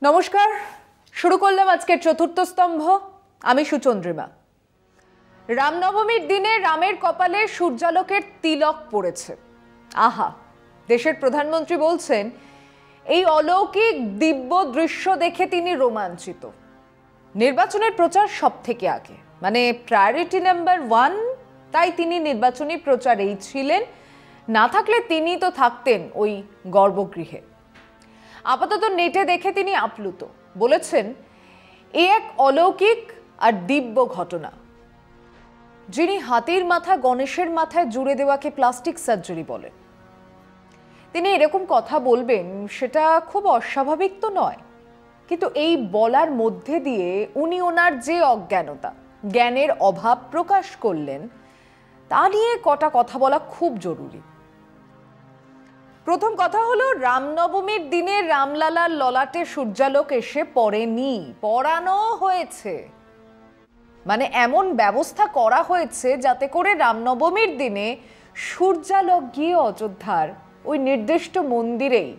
নমস্কার, শুরু করলাম আজকের চতুর্থ স্তম্ভ। আমি সুচন্দ্রিমা। রামনবমীর দিনে রামের কপালে সূর্যালোকের তিলক পড়েছে। আহা, দেশের প্রধানমন্ত্রী বলছেন এই অলৌকিক দিব্য দৃশ্য দেখে তিনি রোমাঞ্চিত। নির্বাচনের প্রচার সব থেকে আগে, মানে প্রায়োরিটি নাম্বার 1, তাই তিনি নির্বাচনী প্রচারেই ছিলেন। না থাকলে তিনি তো থাকতেন ওই গর্ভগৃহে। আপাতত নেটে দেখে তিনি আপ্লুত। বলেছেন এ এক অলৌকিক আর দিব্য ঘটনা। যিনি হাতির মাথা গণেশের মাথায় জুড়ে দেওয়াকে প্লাস্টিক সার্জারি বলেন, তিনি এরকম কথা বলবেন সেটা খুব অস্বাভাবিক তো নয়, কিন্তু এই বলার মধ্যে দিয়ে উনি ওনার যে অজ্ঞানতা, জ্ঞানের অভাব প্রকাশ করলেন, তা নিয়ে কটা কথা বলা খুব জরুরি। প্রথম কথা হলো, রামনবমীর দিনে রামলালার ললাটে সূর্যালোক এসে পড়েনি, পড়ানো হয়েছে। মানে এমন ব্যবস্থা করা হয়েছে যাতে করে রামনবমীর দিনে সূর্যালোক গিয়ে অযোধ্যার ওই নির্দিষ্ট মন্দিরেই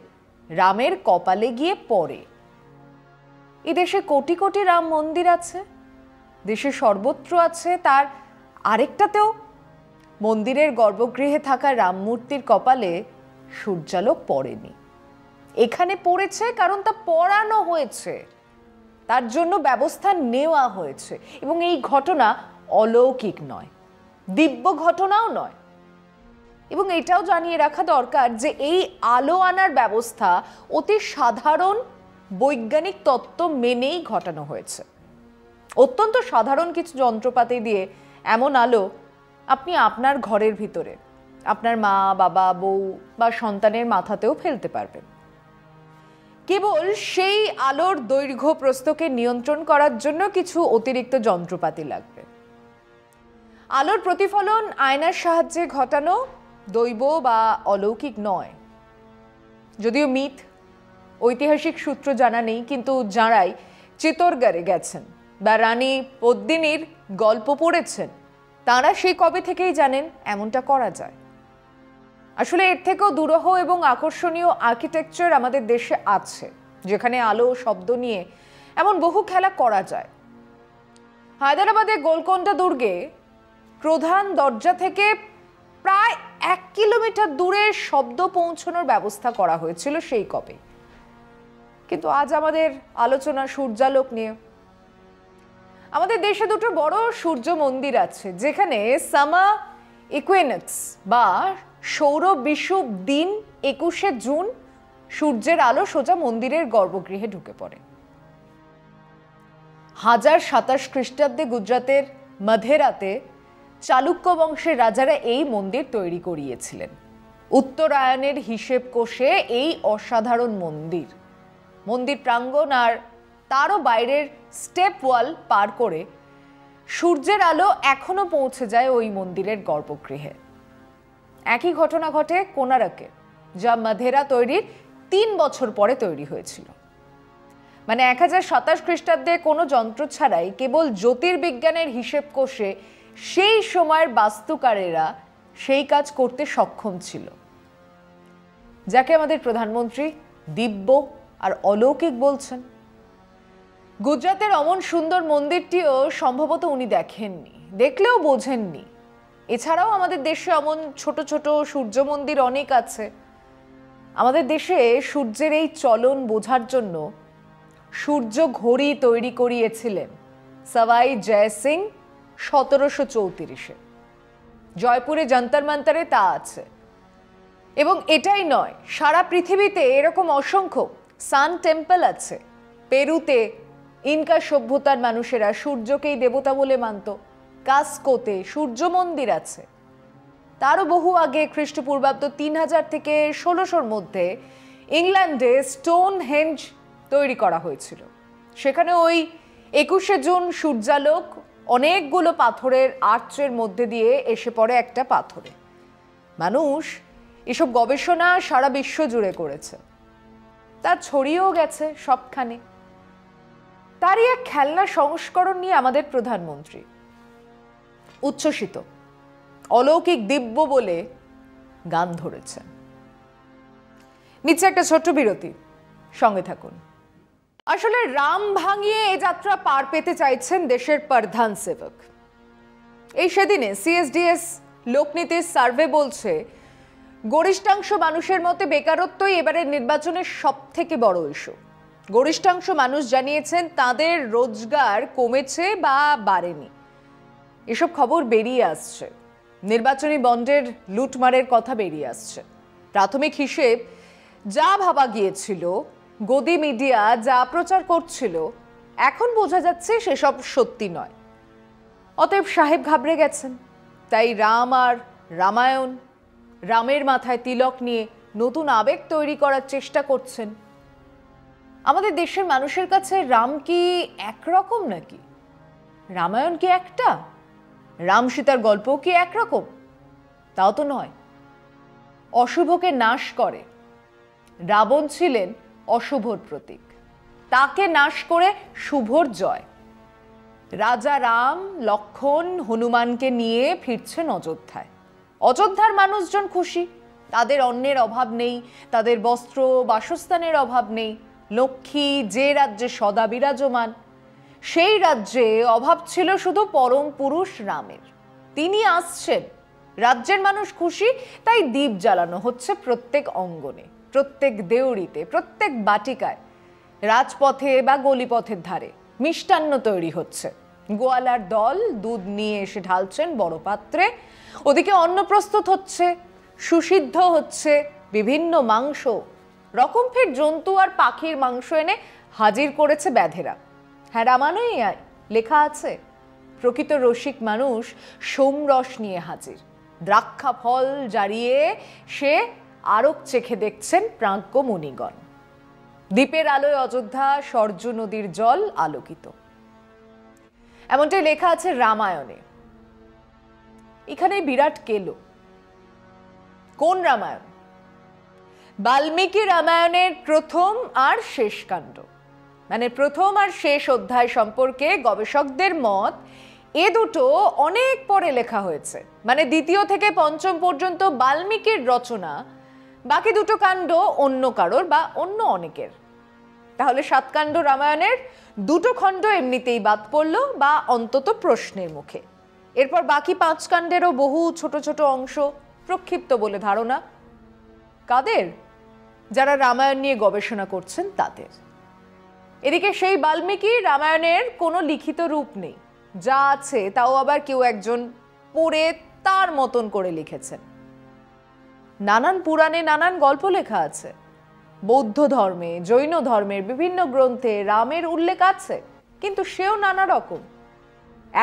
রামের কপালে গিয়ে পড়ে। এই দেশে কোটি কোটি রাম মন্দির আছে, দেশে সর্বত্র আছে, তার আরেকটাতেও মন্দিরের গর্ভগৃহে থাকা রাম মূর্তির কপালে সূর্যালোক পড়েনি। এখানে পড়েছে কারণ তা পড়ানো হয়েছে, তার জন্য ব্যবস্থা নেওয়া হয়েছে। এবং এই ঘটনা অলৌকিক নয়, দিব্য ঘটনাও নয়। এবং এটাও জানিয়ে রাখা দরকার যে এই আলো আনার ব্যবস্থা অতি সাধারণ বৈজ্ঞানিক তত্ত্ব মেনেই ঘটানো হয়েছে। অত্যন্ত সাধারণ কিছু যন্ত্রপাতি দিয়ে এমন আলো আপনি আপনার ঘরের ভিতরে আপনার মা, বাবা, বউ বা সন্তানের মাথাতেও ফেলতে পারবেন। কেবল সেই আলোর দৈর্ঘ্য প্রস্থকে নিয়ন্ত্রণ করার জন্য কিছু অতিরিক্ত যন্ত্রপাতি লাগবে। আলোর প্রতিফলন আয়নার সাহায্যে ঘটানো দৈব বা অলৌকিক নয়। যদিও মিথ, ঐতিহাসিক সূত্র জানা নেই, কিন্তু যাঁরাই চিতোরগড়ে গেছেন বা রানী পদ্মিনীর গল্প পড়েছেন, তাঁরা সেই কবে থেকেই জানেন এমনটা করা যায়। আসলে এর থেকেও দুরূহ এবং আকর্ষণীয় আর্কিটেকচার আমাদের দেশে আছে, যেখানে আলো শব্দ নিয়ে এমন বহু খেলা করা যায়। হায়দ্রাবাদের গোলকোন্ডা দুর্গে প্রধান দরজা থেকে প্রায় 1 কিলোমিটার দূরে শব্দ পৌঁছানোর ব্যবস্থা করা হয়েছিল সেই কবে। কিন্তু আজ আমাদের আলোচনা সূর্যালোক নিয়ে। আমাদের দেশে দুটো বড় সূর্য মন্দির আছে, যেখানে সামা ইকুইনক্স বা সৌর বিষুব দিন 21শে জুন সূর্যের আলো সোজা মন্দিরের গর্ভগৃহে ঢুকে পড়ে। 1027 খ্রিস্টাব্দে গুজরাতের মাধেরাতে চালুক্য বংশের রাজারা এই মন্দির তৈরি করিয়েছিলেন। উত্তরায়ণের হিসেব কষে এই অসাধারণ মন্দির প্রাঙ্গণ আর তারও বাইরের স্টেপ ওয়াল পার করে সূর্যের আলো এখনো পৌঁছে যায় ওই মন্দিরের গর্ভগৃহে। একই ঘটনা ঘটে কোনারকে, যা মাধেরা তৈরির 3 বছর পরে তৈরি হয়েছিল। মানে 1027 খ্রিস্টাব্দে কোনো যন্ত্র ছাড়াই কেবল জ্যোতির্বিজ্ঞানের হিসেব কষে সেই সময়ের বাস্তুকারেরা সেই কাজ করতে সক্ষম ছিল, যাকে আমাদের প্রধানমন্ত্রী দিব্য আর অলৌকিক বলছেন। গুজরাতের অমন সুন্দর মন্দিরটিও সম্ভবত উনি দেখেননি, দেখলেও বোঝেননি। এছাড়াও আমাদের দেশে অমন ছোট ছোট সূর্য মন্দির অনেক আছে। আমাদের দেশে সূর্যের এই চলন বোঝার জন্য সূর্য ঘড়ি তৈরি করিয়েছিলেন সওয়াই জয় সিং 1734-এ। জয়পুরে যন্তর মন্তরে তা আছে। এবং এটাই নয়, সারা পৃথিবীতে এরকম অসংখ্য সান টেম্পল আছে। পেরুতে ইনকা সভ্যতার মানুষেরা সূর্যকেই দেবতা বলে মানত। কাস্কোতে সূর্য মন্দির আছে। তারও বহু আগে, খ্রিস্টপূর্বাব্দ 3000 থেকে 1600-র মধ্যে ইংল্যান্ডে স্টোনহেঞ্জ তৈরি করা হয়েছিল। সেখানে ওই 21শে জুন সূর্যালোক অনেকগুলো পাথরের আর্চের মধ্যে দিয়ে এসে পড়ে একটা পাথরে। মানুষ এসব গবেষণা সারা বিশ্ব জুড়ে করেছে, তা ছড়িয়েও গেছে সবখানে। তারই এক খেলনা সংস্করণ নিয়ে আমাদের প্রধানমন্ত্রী উচ্ছ্বসিত, অলৌকিক দিব্য বলে গান ধরেছেন। নিচে একটা ছোট্ট বিরতি, সঙ্গে থাকুন। আসলে রাম ভাঙিয়ে এ যাত্রা পার পেতে চাইছেন দেশের প্রধান সেবক। এই সেদিনে সিএসডিএস লোকনীতির সার্ভে বলছে গরিষ্ঠাংশ মানুষের মতে বেকারত্বই এবারের নির্বাচনের সবথেকে বড় ইস্যু। গরিষ্ঠাংশ মানুষ জানিয়েছেন তাদের রোজগার কমেছে বা বাড়েনি। এসব খবর বেরিয়ে আসছে। নির্বাচনী বন্ডের লুটমারের কথা বেরিয়ে আসছে। প্রাথমিক হিসেব যা ভাবা গিয়েছিল, গদি মিডিয়া যা প্রচার করছিল, এখন বোঝা যাচ্ছে সেসব সত্যি নয়। অতএব সাহেব ঘাবড়ে গেছেন। তাই রাম আর রামায়ণ, রামের মাথায় তিলক নিয়ে নতুন আবেগ তৈরি করার চেষ্টা করছেন। আমাদের দেশের মানুষের কাছে রাম কি একরকম নাকি? রামায়ণ কি একটা? রাম সীতার গল্প কি একরকম? তাও তো নয়। অশুভকে নাশ করে। রাবণ ছিলেন অশুভর প্রতীক, তাকে নাশ করে শুভর জয়। রাজা রাম লক্ষ্মণ হনুমানকে নিয়ে ফিরছেন অযোধ্যায়। অযোধ্যার মানুষজন খুশি, তাদের অন্নের অভাব নেই, তাদের বস্ত্র বাসস্থানের অভাব নেই। লক্ষ্মী যে রাজ্যে সদা বিরাজমান, সেই রাজ্যে অভাব ছিল শুধু পরম পুরুষ রামের। তিনি আসছেন, রাজ্যের মানুষ খুশি, তাই দীপ জ্বালানো হচ্ছে প্রত্যেক অঙ্গনে, প্রত্যেক দেউড়িতে, প্রত্যেক বাটিকায়, রাজপথে বা গলিপথের ধারে মিষ্টান্ন তৈরি হচ্ছে। গোয়ালার দল দুধ নিয়ে এসে ঢালছেন বড় পাত্রে। ওদিকে অন্ন প্রস্তুত হচ্ছে, সুসিদ্ধ হচ্ছে বিভিন্ন মাংস, রকমফের জন্তু আর পাখির মাংস এনে হাজির করেছে ব্যাধেরা। হ্যাঁ, রামায়ণেই লেখা আছে, প্রকৃত রসিক মানুষ সোমরস নিয়ে হাজির। দ্রাক্ষা ফল জারিয়ে সে আরক চেখে দেখছেন প্রাজ্ঞ মুনিগণ। দ্বীপের আলোয় অযোধ্যা সরজু নদীর জল আলোকিত, এমনটাই লেখা আছে রামায়ণে। এখানে বিরাট কেলো। কোন রামায়ণ? বাল্মীকি রামায়ণের প্রথম আর শেষ কাণ্ড, মানে প্রথম আর শেষ অধ্যায় সম্পর্কে গবেষকদের মত এ দুটো অনেক পরে লেখা হয়েছে। মানে দ্বিতীয় থেকে পঞ্চম পর্যন্ত বাল্মীকির রচনা, বাকি দুটো কাণ্ড অন্য কারোর বা অন্য অনেকের। তাহলে সাতকাণ্ড রামায়ণের দুটো খণ্ড এমনিতেই বাদ পড়ল বা অন্তত প্রশ্নের মুখে। এরপর বাকি পাঁচ কাণ্ডেরও বহু ছোট ছোট অংশ প্রক্ষিপ্ত বলে ধারণা। কাদের? যারা রামায়ণ নিয়ে গবেষণা করছেন তাদের। এদিকে সেই বাল্মীকি রামায়ণের কোনো লিখিত রূপ নেই, যা আছে তাও আবার কেউ একজন পড়ে তার মতন করে লিখেছেন। নানান পুরাণে নানান গল্প লেখা আছে। বৌদ্ধ ধর্মে, জৈন ধর্মের বিভিন্ন গ্রন্থে রামের উল্লেখ আছে, কিন্তু সেও নানা রকম।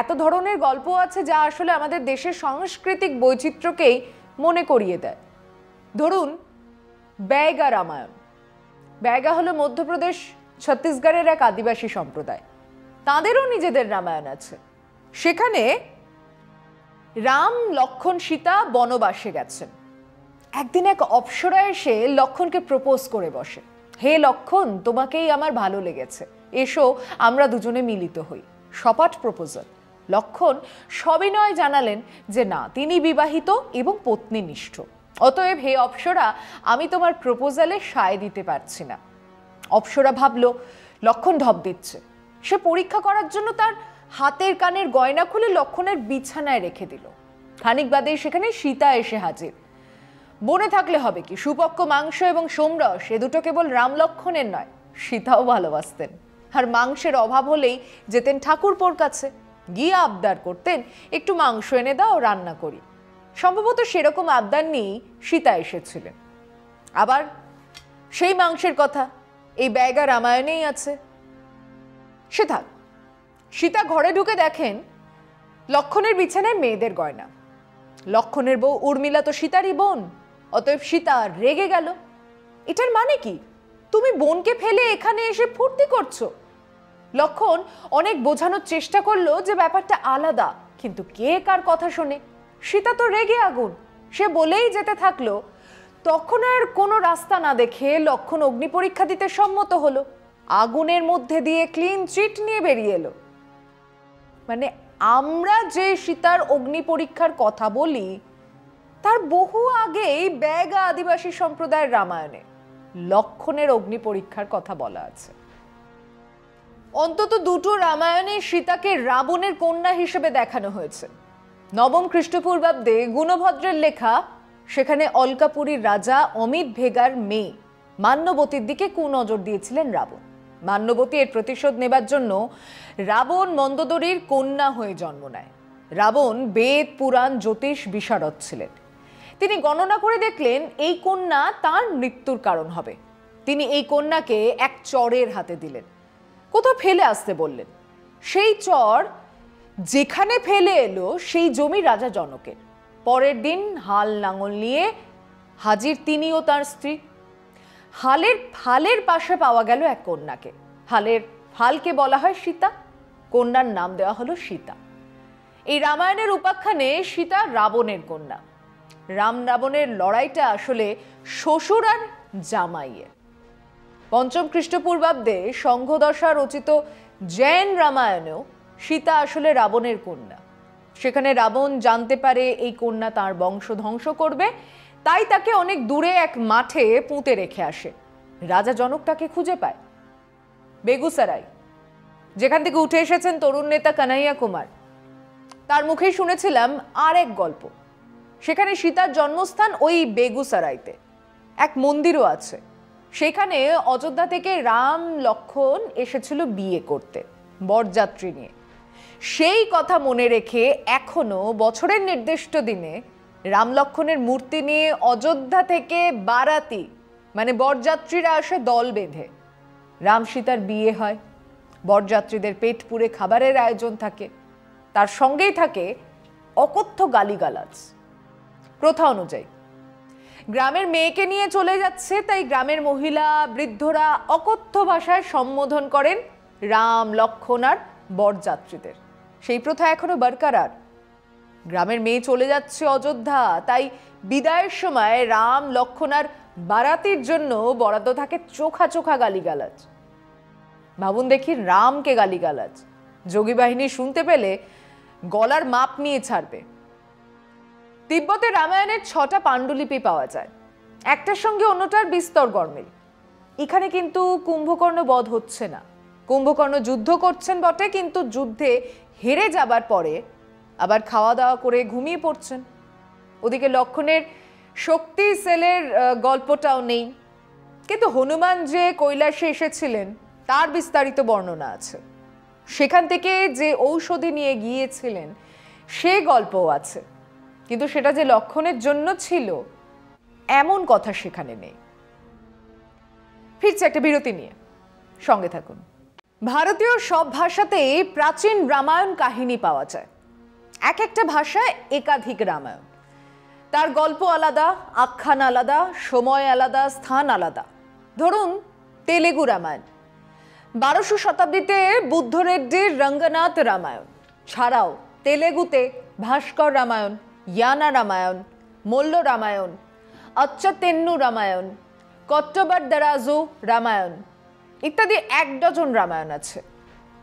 এত ধরনের গল্প আছে যা আসলে আমাদের দেশের সাংস্কৃতিক বৈচিত্র্যকেই মনে করিয়ে দেয়। ধরুন বেয়গা রামায়ণ। বেয়গা হলো মধ্যপ্রদেশ ছত্তিশগড়ের এক আদিবাসী সম্প্রদায়। তাদেরও নিজেদের রামায়ণ আছে। সেখানে রাম লক্ষ্মণ সীতা বনবাসে গেছেন। একদিন এক অপ্সরা এসে লক্ষ্মণকে প্রপোজ করে বসে, হে লক্ষ্মণ, তোমাকেই আমার ভালো লেগেছে, এসো আমরা দুজনে মিলিত হই। সপাট প্রপোজাল। লক্ষ্মণ সবিনয় জানালেন যে না, তিনি বিবাহিত এবং পত্নীনিষ্ঠ। অতএব হে অপ্সরা, আমি তোমার প্রপোজালে সায় দিতে পারছি না। অপ্সরা ভাবল লক্ষ্মণ ঢপ দিচ্ছে। সে পরীক্ষা করার জন্য তার হাতের কানের গয়না খুলে লক্ষ্মণের বিছানায় রেখে দিল। খানিক বাদেই সেখানে সীতা এসে হাজির। বনে থাকলে হবে কি, সুপক্ক মাংস এবং সোমরস এ দুটো কেবল রাম লক্ষ্মণের নয়, সীতাও ভালোবাসতেন। আর মাংসের অভাব হলেই যেতেন ঠাকুরপোর কাছে, গিয়ে আবদার করতেন, একটু মাংস এনে দাও, রান্না করি। সম্ভবত সেরকম আবদার নিয়েই সীতা এসেছিলেন। আবার সেই মাংসের কথা এই বেয়গা রামায়ণেই আছে। সে থাক, সীতা ঘরে ঢুকে দেখেন লক্ষ্মণের বিছানায় মেয়েদের গয়না। লক্ষ্মণের বউ উর্মিলা তো সীতারই বোন, অতএব সীতা রেগে গেল। এটার মানে কি? তুমি বোনকে ফেলে এখানে এসে ফুর্তি করছো। লক্ষ্মণ অনেক বোঝানোর চেষ্টা করলো যে ব্যাপারটা আলাদা, কিন্তু কে কার কথা শোনে? সীতা তো রেগে আগুন। সে বলেই যেতে থাকলো। তখন আর কোনো রাস্তা না দেখে লক্ষ্মণ অগ্নি পরীক্ষা দিতে সম্মত হলো। আগুনের মধ্যে দিয়ে ক্লিন চিট নিয়ে বেরিয়ে এলো। মানে আমরা যে সীতার অগ্নি পরীক্ষার কথা বলি, তার বহু আগেই বেয়গা আদিবাসী সম্প্রদায়ের রামায়ণে লক্ষ্মণের অগ্নি পরীক্ষার কথা বলা আছে। অন্তত দুটো রামায়ণে সীতাকে রাবণের কন্যা হিসেবে দেখানো হয়েছে। নবম খ্রিস্টপূর্বাব্দে গুণভদ্রের লেখা, সেখানে অলকাপুরীর রাজা অমিত ভেগার মেয়ে মান্যবতীর দিকে কুনজর দিয়েছিলেন রাবণ। মান্যবতী এর প্রতিশোধ নেবার জন্য রাবণ মন্দোদরীর কন্যা হয়ে জন্ম নেয়। রাবণ বেদ, পুরাণ, জ্যোতিষ বিশারদ ছিলেন। তিনি গণনা করে দেখলেন এই কন্যা তার মৃত্যুর কারণ হবে। তিনি এই কন্যাকে এক চরের হাতে দিলেন, কোথাও ফেলে আসতে বললেন। সেই চর যেখানে ফেলে এলো সেই জমি রাজা জনকের। পরের দিন হাল লাঙল নিয়ে হাজির তিনি ও তার স্ত্রী। হালের পাশে পাওয়া গেল এক কন্যাকে। হালকে বলা হয় সীতা, কন্যার নাম দেওয়া হলো সীতা। এই রামায়ণের উপাখ্যানে সীতা রাবণের কন্যা। রাম রাবণের লড়াইটা আসলে শ্বশুর আর জামাইয়ের। পঞ্চম খ্রিস্টপূর্বাব্দে সংঘদশা রচিত জৈন রামায়ণেও সীতা আসলে রাবণের কন্যা। সেখানে রাবণ জানতে পারে এই কন্যা তার বংশ ধ্বংস করবে, তাই তাকে অনেক দূরে এক মাঠে পুঁতে রেখে আসে। রাজা জনক তাকে খুঁজে পায়। বেগুসারাই, যেখান থেকে উঠে এসেছেন তরুণ নেতা কানাইয়া কুমার, তার মুখেই শুনেছিলাম আর এক গল্প। সেখানে সীতার জন্মস্থান ওই বেগুসারাইতে, এক মন্দিরও আছে। সেখানে অযোধ্যা থেকে রাম লক্ষ্মণ এসেছিল বিয়ে করতে বরযাত্রী নিয়ে। সেই কথা মনে রেখে এখনো বছরের নির্দিষ্ট দিনে রাম লক্ষ্মণের মূর্তি নিয়ে অযোধ্যা থেকে বারাতি মানে বরযাত্রীরা আসে দল বেঁধে। রাম সীতার বিয়ে হয়, বরযাত্রীদের পেট পুড়ে খাবারের আয়োজন থাকে, তার সঙ্গেই থাকে অকথ্য গালিগালাজ। প্রথা অনুযায়ী গ্রামের মেয়েকে নিয়ে চলে যাচ্ছে, তাই গ্রামের মহিলা বৃদ্ধরা অকথ্য ভাষায় সম্বোধন করেন রাম লক্ষ্মণ আর বরযাত্রীদের। সেই প্রথা এখনো বরকরার। গ্রামের মেয়ে চলে যাচ্ছে অযোধ্যা, তাই বিদায়ের সময় রাম লক্ষ্মণ আর বারাতির জন্য বরাদ্দ থাকে চোখা চোখা গালিগালাজ। ভাবুন দেখি, রামকে গালিগালাজ যোগী বাহিনী শুনতে পেলে গলার মাপ নিয়ে ছাড়বে। তিব্বতে রামায়ণের 6টা পাণ্ডুলিপি পাওয়া যায়, একটার সঙ্গে অন্যটার বিস্তর গরমিল। এখানে কিন্তু কুম্ভকর্ণ বধ হচ্ছে না। কুম্ভকর্ণ যুদ্ধ করছেন বটে, কিন্তু যুদ্ধে হেরে যাবার পরে আবার খাওয়া দাওয়া করে ঘুমিয়ে পড়ছেন। ওদিকে লক্ষ্মণের শক্তি সেলের গল্পটাও নেই, কিন্তু হনুমান যে কৈলাসে এসেছিলেন তার বিস্তারিত বর্ণনা আছে। সেখান থেকে যে ঔষধি নিয়ে গিয়েছিলেন সে গল্পও আছে, কিন্তু সেটা যে লক্ষ্মণের জন্য ছিল এমন কথা সেখানে নেই। ফিরছে একটা বিরতি নিয়ে, সঙ্গে থাকুন। ভারতীয় সব ভাষাতেই প্রাচীন রামায়ণ কাহিনী পাওয়া যায়। এক একটা ভাষায় একাধিক রামায়ণ, তার গল্প আলাদা, আখ্যান আলাদা, সময় আলাদা, স্থান আলাদা। ধরুন তেলেগু রামায়ণ, 12শো শতাব্দীতে বুদ্ধরেড্ডির রঙ্গনাথ রামায়ণ ছাড়াও তেলেগুতে ভাস্কর রামায়ণ, ইয়ানা রামায়ণ, মল্ল রামায়ণ, অচ্চতেন্নু রামায়ণ, কট্টবরদরাজু রামায়ণ ইত্যাদি 1 ডজন রামায়ণ আছে।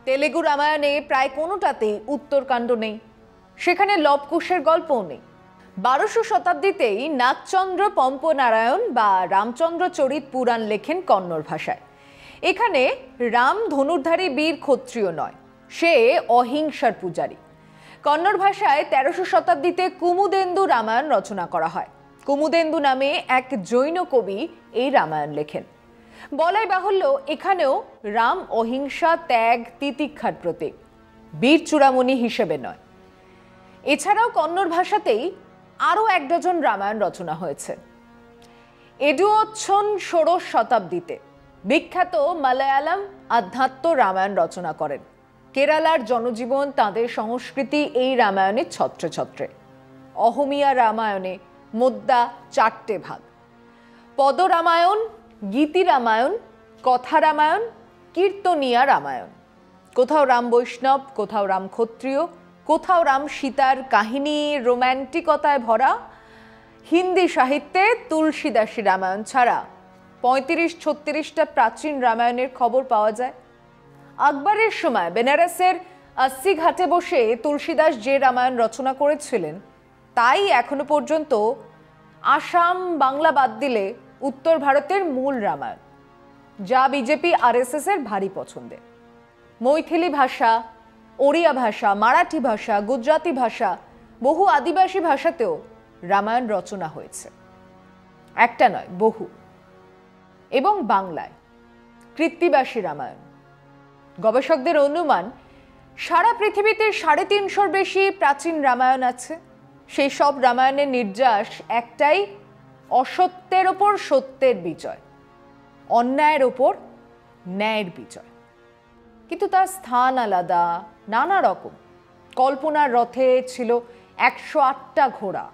তেলেগু রামায়ণে প্রায় কোনোটাতেই উত্তরকাণ্ড নেই, সেখানে লবকুশের গল্পও নেই। 12শো শতাব্দীতেই নাগচন্দ্র পম্পনারায়ণ বা রামচন্দ্র চরিত পুরাণ লেখেন কন্নড় ভাষায়। এখানে রাম ধনুর্ধারী বীর ক্ষত্রিয় নয়, সে অহিংসার পূজারী। কন্নড় ভাষায় 13শো শতাব্দীতে কুমুদেন্দু রামায়ণ রচনা করা হয়। কুমুদেন্দু নামে এক জৈন কবি এই রামায়ণ লেখেন। বলাই বাহুল্য, এখানেও রাম অহিংসা, ত্যাগ, তিতিক্ষার প্রতীক, বীর চূড়ামণি হিসেবে নয়। এছাড়াও কন্নড় ভাষাতেই আরও 1 ডজন রামায়ণ রচনা হয়েছে। এডুয়োচ্ছন ষোড়শ শতাব্দীতে বিখ্যাত মালায়ালাম আধ্যাত্ম রামায়ণ রচনা করেন। কেরালার জনজীবন, তাঁদের সংস্কৃতি এই রামায়ণের ছত্রে ছত্রে। অহমিয়া রামায়ণে মোদ্দা 4টে ভাগ: পদ রামায়ণ, গীতি রামায়ণ, কথা রামায়ণ, কীর্তনিয়া রামায়ণ। কোথাও রাম বৈষ্ণব, কোথাও রাম ক্ষত্রিয়, কোথাও রাম সীতার কাহিনী রোম্যান্টিকতায় ভরা। হিন্দি সাহিত্যে তুলসীদাসী রামায়ণ ছাড়া 35-36টা প্রাচীন রামায়ণের খবর পাওয়া যায়। আকবরের সময় বেনারসের 80 ঘাটে বসে তুলসীদাস যে রামায়ণ রচনা করেছিলেন তাই এখনো পর্যন্ত আসাম, বাংলা বাদ দিলে উত্তর ভারতের মূল রামায়ণ, যা বিজেপি RSS এর ভারী পছন্দের। মৈথিলি ভাষা, ওড়িয়া ভাষা, মারাঠি ভাষা, গুজরাটি ভাষা, বহু আদিবাসী ভাষাতেও রামায়ণ রচনা হয়েছে। একটা নয়, বহু। এবং বাংলায় কৃত্তিবাসী রামায়ণ। গবেষকদের অনুমান সারা পৃথিবীতে 350-র বেশি প্রাচীন রামায়ণ আছে। সেই সব রামায়ণের নির্যাস একটাই, অসত্যের ওপর সত্যের বিজয়, অন্যায়ের ওপর ন্যায়ের বিজয়। কিন্তু তার স্থান আলাদা, নানা রকম। কল্পনার রথে ছিল 108টা ঘোড়া,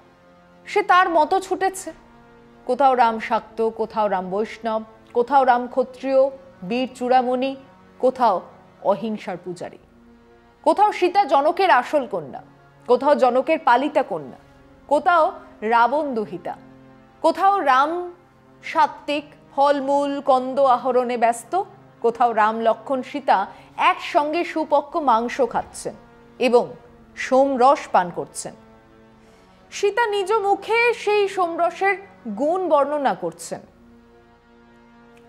সে তার মতো ছুটেছে। কোথাও রাম শাক্ত, কোথাও রাম বৈষ্ণব, কোথাও রাম ক্ষত্রিয় বীর চূড়ামণি, কোথাও অহিংসার পূজারী, কোথাও সীতা জনকের আসল কন্যা, কোথাও জনকের পালিতা কন্যা, কোথাও রাবণ দুহিতা, কোথাও রাম সাত্ত্বিক, ফলমূল কন্দ আহরণে ব্যস্ত, কোথাও রাম লক্ষ্মণ সীতা একসঙ্গে সুপক্ক মাংস খাচ্ছেন এবং সোমরস পান করছেন। সীতা নিজ মুখে সেই সোমরসের গুণ বর্ণনা করছেন।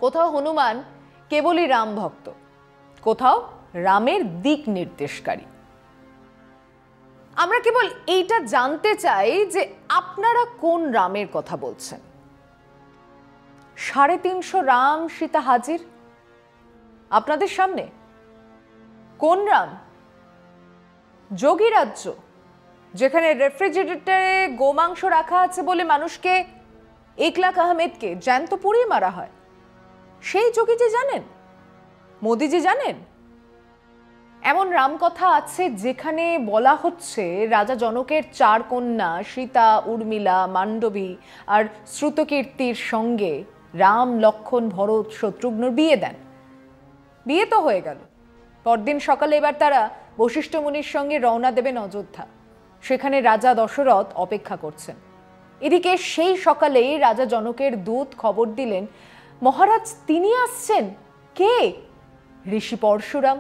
কোথাও হনুমান কেবলই রাম ভক্ত, কোথাও রামের দিক নির্দেশকারী। আমরা কেবল এইটা জানতে চাই যে আপনারা কোন রামের কথা বলছেন। 350 রাম সীতা হাজির আপনাদের সামনে। কোন রাম? যোগী রাজ্য, যেখানে রেফ্রিজারেটরে গোমাংস রাখা আছে বলে মানুষকে, একলাখ আহমেদকে জ্যান্ত পুড়িয়ে মারা হয়, সেই যোগীজি জানেন? মোদিজি জানেন? এমন রামকথা আছে যেখানে বলা হচ্ছে রাজা জনকের 4 কন্যা সীতা, উর্মিলা, মান্ডবী আর শ্রুতকীর্তির সঙ্গে রাম, লক্ষ্মণ, ভরত, শত্রুঘ্নর বিয়ে দেন। বিয়ে তো হয়ে গেল। পরদিন সকালে এবার তারা বশিষ্ঠ মুনির সঙ্গে রওনা দেবেন অযোধ্যা। সেখানে রাজা দশরথ অপেক্ষা করছেন। এদিকে সেই সকালেই রাজা জনকের দূত খবর দিলেন, মহারাজ তিনি আসছেন। কে? ঋষি পরশুরাম।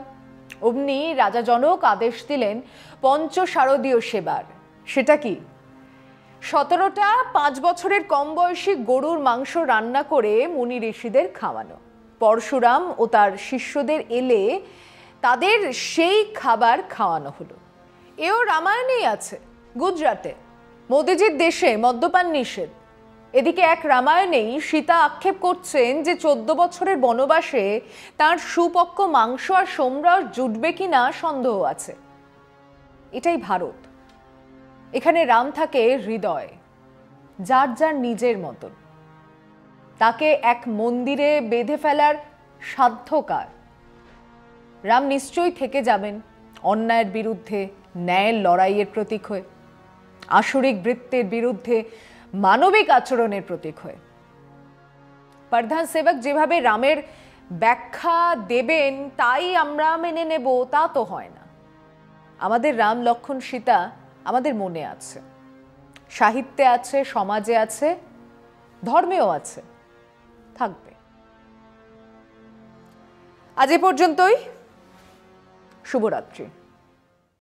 অমনি রাজা জনক আদেশ দিলেন পঞ্চশারদীয় সেবার। সেটা কি? 17টা 5 বছরের কম বয়সী গরুর মাংস রান্না করে মুনি ঋষিদের খাওয়ানো। পরশুরাম ও তার শিষ্যদের এলে তাদের সেই খাবার খাওয়ানো হলো। এও রামায়ণেই আছে। গুজরাটে মোদিজির দেশে মদ্যপান নিষেধ। এদিকে এক রামায়ণেই সীতা আক্ষেপ করছেন যে 14 বছরের বনবাসে তার সুপক্ক মাংস আর সোমরস জুটবে কিনা সন্দেহ আছে। এটাই ভারত। এখানে রাম থাকে হৃদয়, যার যার নিজের মতন। তাকে এক মন্দিরে বেঁধে ফেলার সাধ্য কার? রাম নিশ্চয়ই থেকে যাবেন অন্যায়ের বিরুদ্ধে ন্যায়ের লড়াইয়ের প্রতীক হয়ে, আসরিক বৃত্তের বিরুদ্ধে মানবিক আচরণের প্রতীক হয়ে। প্রধান সেবক যেভাবে রামের ব্যাখ্যা দেবেন তাই আমরা মেনে নেব, তা তো হয় না। আমাদের রাম, লক্ষ্মণ, সীতা আমাদের মনে আছে, সাহিত্যে আছে, সমাজে আছে, ধর্মেও আছে, থাকবে। আজ এ পর্যন্তই। শুভরাত্রি।